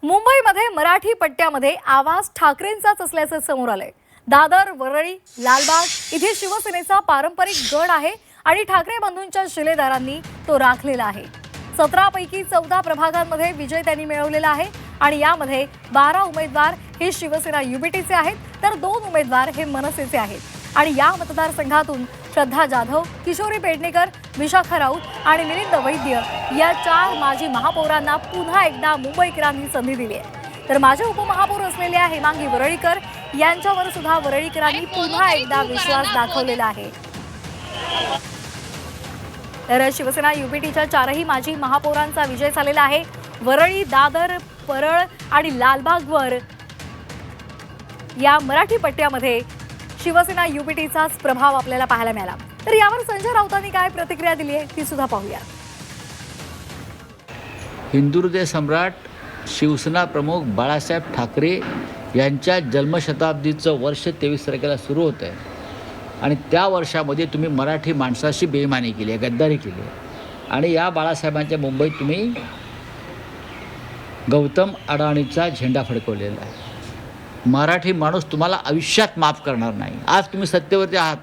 मुंबईमध्ये मराठी पट्ट्यामध्ये आवाज ठाकरेंचाच असल्याचं समोर आलंय। दादर, वरळी, लालबाग इथे शिवसेनेचा पारंपरिक गड आहे आणि ठाकरे बंधूंच्या शिलेदारांनी तो राखलेला आहे। 17 पैकी 14 प्रभागांमध्ये विजय त्यांनी मिळवलेला आहे आणि यामध्ये 12 उमेदवार हे शिवसेना युबीटीचे आहेत, तर 2 उमेदवार हे मनसेचे आहेत। आणि या मतदारसंघातून श्रद्धा जाधव, किशोरी पेडणेकर, विशाखा राऊत आणि मिलिंद वैद्य या 4 माजी महापौरांना पुन्हा एकदा मुंबईकरांनी संधी दिली आहे। तर माजी उपमहापौर असलेल्या हेमांगी वरळीकर यांच्यावर सुद्धा वरळीकरांनी पुन्हा एकदा विश्वास दाखवलेला आहे। तर शिवसेना युबीटीच्या 4ही माजी महापौरांचा विजय झालेला आहे। वरळी, दादर, परळ आणि लालबागवर या मराठी पट्ट्यामध्ये शिवसेना युबीटीचाच प्रभाव आपल्याला पाहायला मिळाला। तर यावर संजय राऊतांनी काय प्रतिक्रिया दिली आहे ती सुद्धा पाहूया। हिंदू हृदय सम्राट शिवसेना प्रमुख बाळासाहेब ठाकरे यांच्या जन्मशताब्दीचं वर्ष 23 तारखेला सुरू होतं आहे आणि त्या वर्षामध्ये तुम्ही मराठी माणसाशी बेईमानी केली आहे, गद्दारी केली आहे आणि या बाळासाहेबांच्या मुंबईत तुम्ही गौतम अडाणीचा झेंडा फडकवलेला आहे। मराठी माणूस तुम्हाला आयुष्यात माफ करणार नाही। आज तुम्ही सत्तेवरती आहात,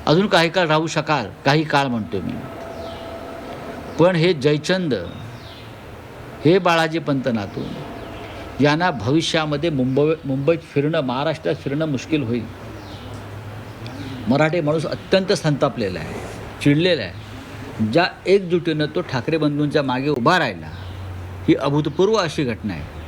अजून काही काळ राहू शकाल, काही काळ म्हणतो मी, पण हे जयचंद, हे बाळाजी पंत नातू यांना भविष्यामध्ये मुंबईत फिरणं, महाराष्ट्रात फिरणं मुश्किल होईल। मराठी माणूस अत्यंत संतापलेला आहे, चिडलेला आहे। ज्या एकजुटीनं तो ठाकरे बंधूंच्या मागे उभा राहिला, ही अभूतपूर्व अशी घटना आहे।